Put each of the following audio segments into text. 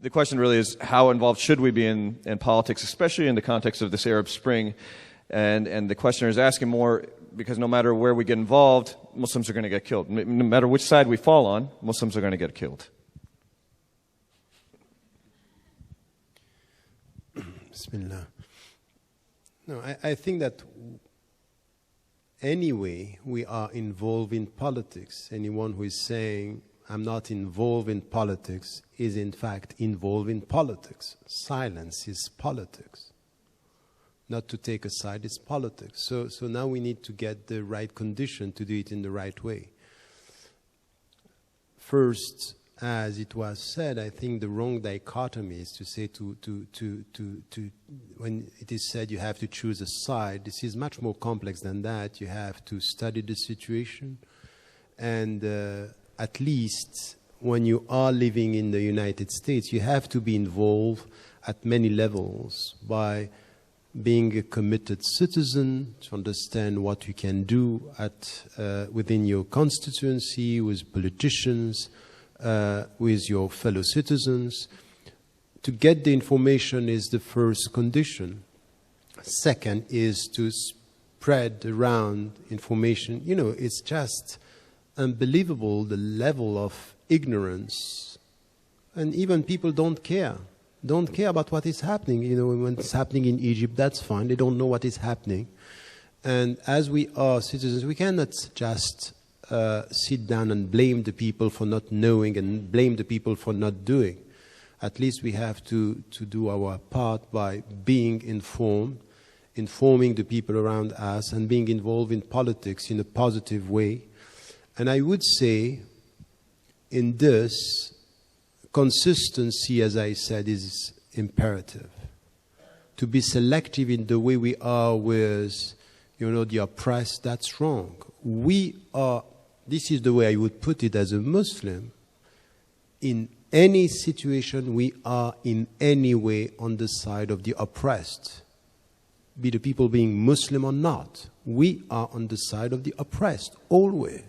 the question really is, how involved should we be in politics, especially in the context of this Arab Spring? And the questioner is asking more because no matter where we get involved, Muslims are going to get killed. No matter which side we fall on, Muslims are going to get killed. Bismillah. No, I think that anyway we are involved in politics. Anyone who is saying, I'm not involved in politics, is in fact involved in politics. Silence is politics. Not to take a side is politics. So now we need to get the right condition to do it in the right way. First, as it was said, I think the wrong dichotomy is to say when it is said you have to choose a side, this is much more complex than that. You have to study the situation, and at least when you are living in the United States, you have to be involved at many levels by being a committed citizen, to understand what you can do within your constituency, with politicians, with your fellow citizens. To get the information is the first condition. Second is to spread around information. You know, it's just unbelievable the level of ignorance. And even people don't care about what is happening. You know, when it's happening in Egypt, that's fine. They don't know what is happening. And as we are citizens, we cannot just sit down and blame the people for not knowing and blame the people for not doing. At least we have to do our part by being informed, informing the people around us, and being involved in politics in a positive way. And I would say in this, consistency, as I said, is imperative. To be selective in the way we are with, you know, the oppressed, that's wrong. We are, this is the way I would put it as a Muslim, in any situation we are in any way on the side of the oppressed. Be the people being Muslim or not, we are on the side of the oppressed, always.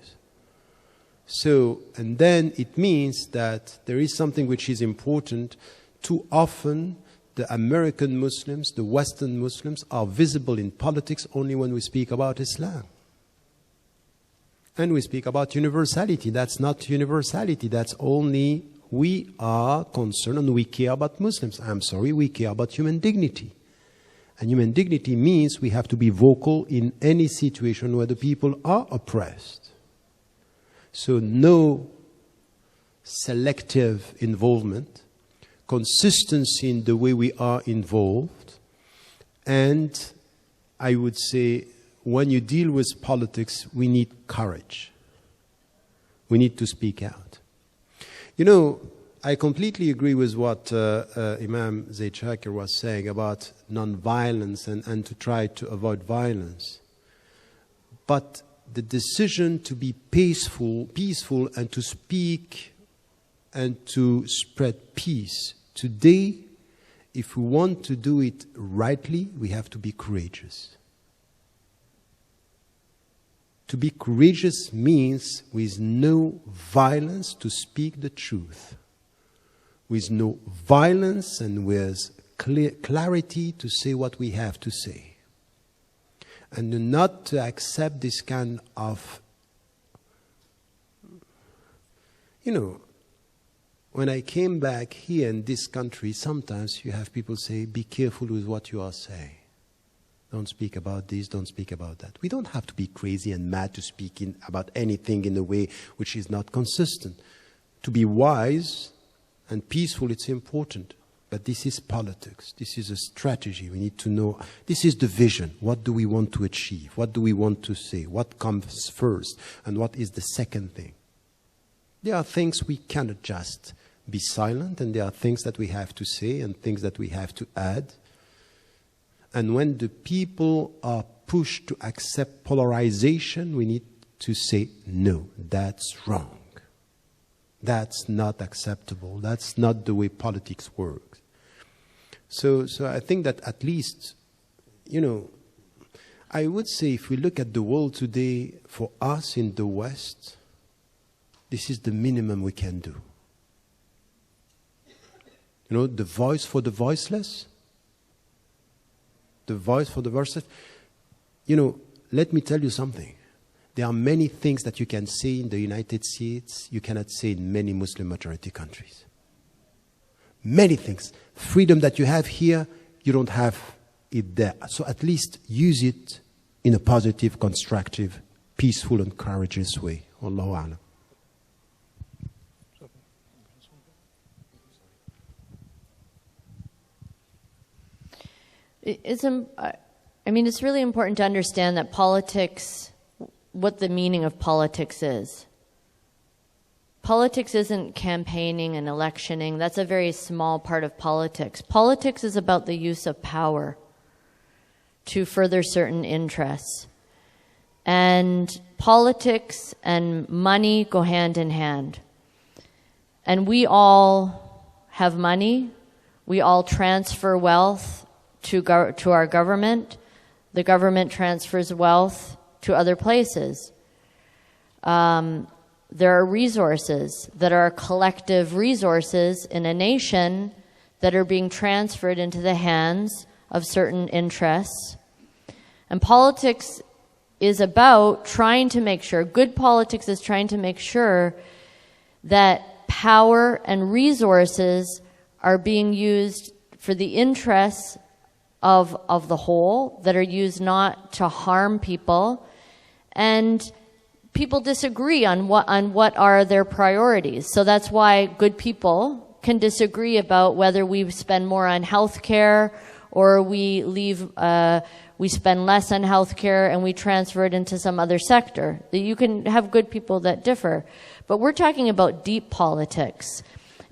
So, and then it means that there is something which is important. Too often, the American Muslims, the Western Muslims, are visible in politics only when we speak about Islam. And we speak about universality. That's not universality. That's only we are concerned and we care about Muslims. I'm sorry, we care about human dignity. And human dignity means we have to be vocal in any situation where the people are oppressed. So no selective involvement, consistency in the way we are involved, and I would say when you deal with politics, we need courage. We need to speak out. You know, I completely agree with what Imam Zaid Shakir was saying about non-violence and to try to avoid violence. But the decision to be peaceful and to speak and to spread peace. Today, if we want to do it rightly, we have to be courageous. To be courageous means with no violence to speak the truth. With no violence and with clarity to say what we have to say. And not to accept this kind of, you know, when I came back here in this country, sometimes you have people say, be careful with what you are saying. Don't speak about this, don't speak about that. We don't have to be crazy and mad to speak about anything in a way which is not consistent. To be wise and peaceful, it's important. But this is politics. This is a strategy. We need to know. This is the vision. What do we want to achieve? What do we want to say? What comes first? And what is the second thing? There are things we cannot just be silent, and there are things that we have to say and things that we have to add. And when the people are pushed to accept polarization, we need to say, no, that's wrong. That's not acceptable. That's not the way politics works. So I think that at least, you know, I would say if we look at the world today, for us in the West, this is the minimum we can do. You know, the voice for the voiceless. The voice for the voiceless. You know, let me tell you something. There are many things that you can say in the United States you cannot say in many Muslim majority countries. Many things. Freedom that you have here, you don't have it there. So at least use it in a positive, constructive, peaceful and courageous way. Allahu A'lam. It's really important to understand that politics, what the meaning of politics is. Politics isn't campaigning and electioning. That's a very small part of politics. Politics is about the use of power to further certain interests. And politics and money go hand in hand. And we all have money. We all transfer wealth to our government. The government transfers wealth to other places. There are resources that are collective resources in a nation that are being transferred into the hands of certain interests. And politics is about trying to make sure, good politics is trying to make sure that power and resources are being used for the interests of the whole, that are used not to harm people. And people disagree on what are their priorities. So that's why good people can disagree about whether we spend more on health care or we spend less on health care and we transfer it into some other sector. You can have good people that differ. But we're talking about deep politics.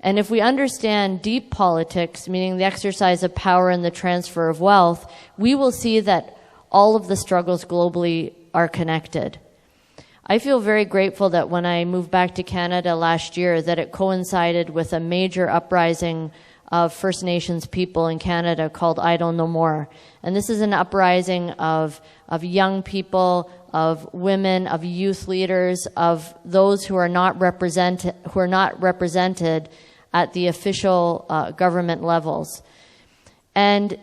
And if we understand deep politics, meaning the exercise of power and the transfer of wealth, we will see that all of the struggles globally are connected. I feel very grateful that when I moved back to Canada last year, that it coincided with a major uprising of First Nations people in Canada called I Don't Know More. And this is an uprising of young people, of women, of youth leaders, of those who are not represented at the official government levels. And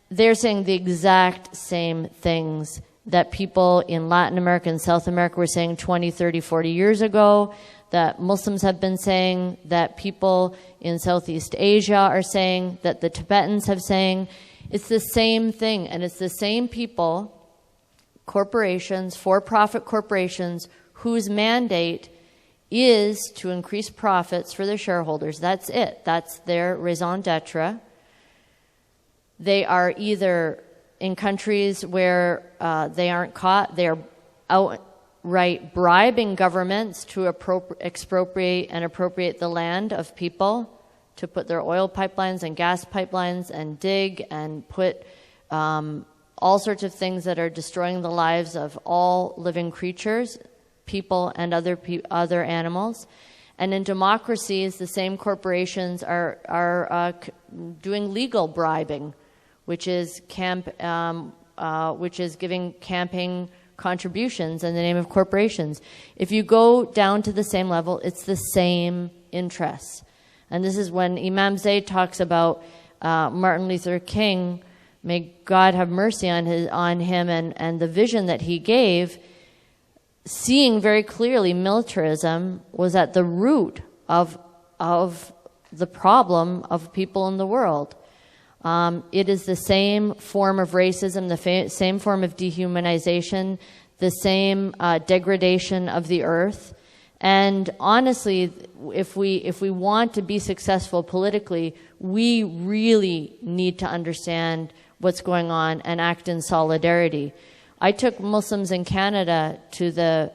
they're saying the exact same things that people in Latin America and South America were saying 20, 30, 40 years ago, that Muslims have been saying, that people in Southeast Asia are saying, that the Tibetans have saying. It's the same thing, and it's the same people, corporations, for-profit corporations, whose mandate is to increase profits for their shareholders. That's it. That's their raison d'etre. They are either in countries where they aren't caught, they are outright bribing governments to expropriate and appropriate the land of people, to put their oil pipelines and gas pipelines and dig and put all sorts of things that are destroying the lives of all living creatures, people and other animals. And in democracies, the same corporations are doing legal bribing, which is giving campaign contributions in the name of corporations. If you go down to the same level, it's the same interests. And this is when Imam Zaid talks about Martin Luther King, may God have mercy on him and the vision that he gave, seeing very clearly militarism was at the root of the problem of people in the world. It is the same form of racism, the same form of dehumanization, the same degradation of the earth. And honestly, if we want to be successful politically, we really need to understand what's going on and act in solidarity. I took Muslims in Canada to the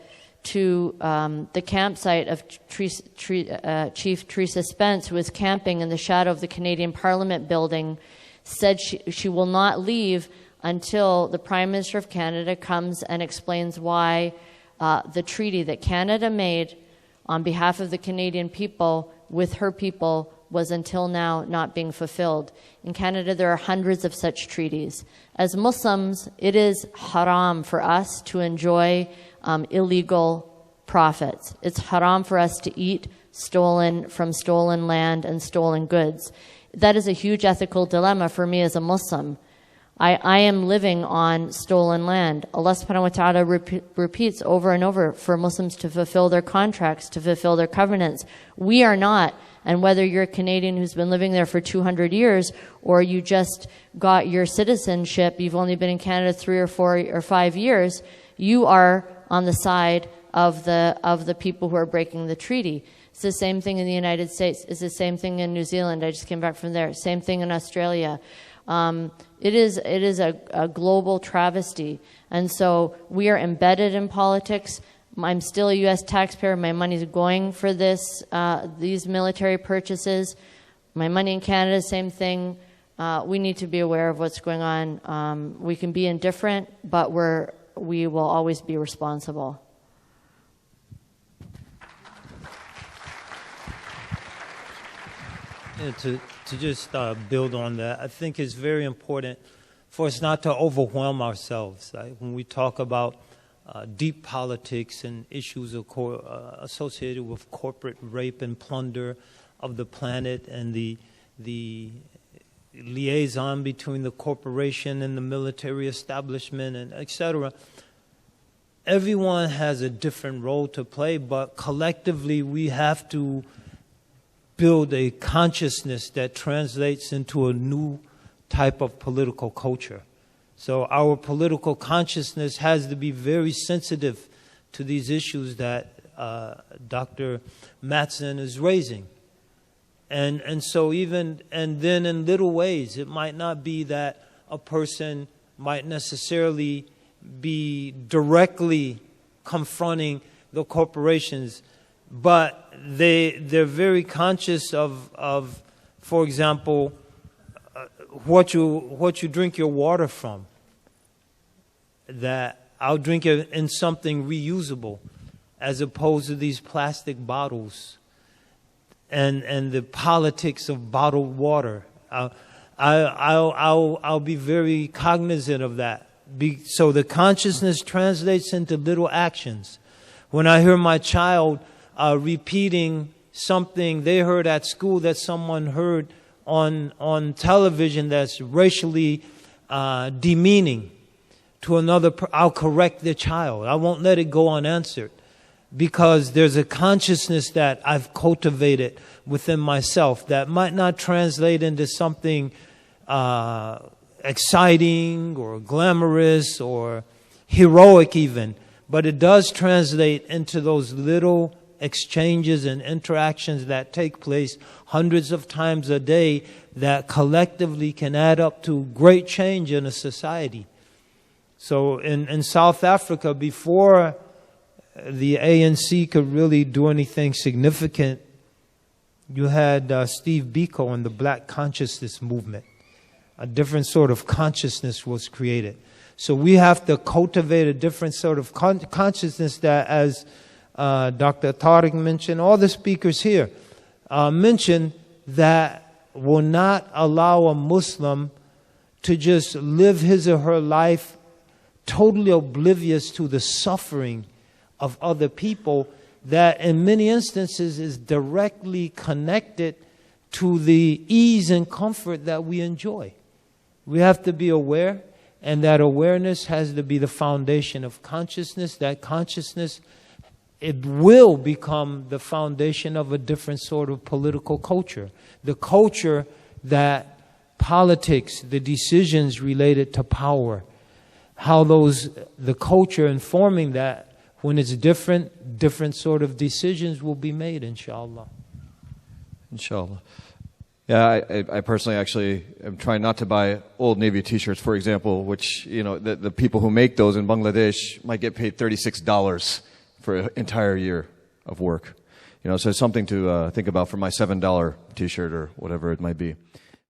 campsite of Chief Teresa Spence, who was camping in the shadow of the Canadian Parliament building, said she will not leave until the Prime Minister of Canada comes and explains why the treaty that Canada made on behalf of the Canadian people with her people was until now not being fulfilled. In Canada, there are hundreds of such treaties. As Muslims, it is haram for us to enjoy illegal profits. It's haram for us to eat stolen from stolen land and stolen goods. That is a huge ethical dilemma for me as a Muslim. I am living on stolen land. Allah subhanahu wa ta'ala repeats over and over for Muslims to fulfill their contracts, to fulfill their covenants. We are not. And whether you're a Canadian who's been living there for 200 years or you just got your citizenship, you've only been in Canada 3 or 4 or 5 years, you are on the side of the people who are breaking the treaty. It's the same thing in the United States. It's the same thing in New Zealand. I just came back from there. Same thing in Australia. It is a global travesty. And so we are embedded in politics. I'm still a U.S. taxpayer. My money's going for these military purchases. My money in Canada, same thing. We need to be aware of what's going on. We can be indifferent, but we will always be responsible. Yeah, to just build on that, I think it's very important for us not to overwhelm ourselves. Right? When we talk about deep politics and issues associated with corporate rape and plunder of the planet and the liaison between the corporation and the military establishment and etc. Everyone has a different role to play, but collectively we have to build a consciousness that translates into a new type of political culture. So our political consciousness has to be very sensitive to these issues that Dr. Mattson is raising. And then in little ways, it might not be that a person might necessarily be directly confronting the corporations, but they're very conscious of, for example, what you drink your water from. That I'll drink it in something reusable, as opposed to these plastic bottles, and the politics of bottled water. I'll be very cognizant of that. So the consciousness translates into little actions. When I hear my child repeating something they heard at school that someone heard on television that's racially demeaning to another, I'll correct the child. I won't let it go unanswered, because there's a consciousness that I've cultivated within myself that might not translate into something exciting or glamorous or heroic even, but it does translate into those little exchanges and interactions that take place hundreds of times a day that collectively can add up to great change in a society. So in South Africa, before the ANC could really do anything significant, you had Steve Biko and the Black Consciousness Movement. A different sort of consciousness was created. So we have to cultivate a different sort of consciousness that, as Dr. Tariq mentioned, all the speakers here mentioned, that will not allow a Muslim to just live his or her life totally oblivious to the suffering of other people, that in many instances is directly connected to the ease and comfort that we enjoy. We have to be aware, and that awareness has to be the foundation of consciousness. That consciousness, it will become the foundation of a different sort of political culture. The culture that politics, the decisions related to power, how the culture informing that, when it's different sort of decisions will be made, inshallah. Inshallah. Yeah, I personally actually am trying not to buy Old Navy t-shirts, for example, which, you know, the people who make those in Bangladesh might get paid $36 for an entire year of work. You know, so it's something to think about for my $7 t-shirt or whatever it might be.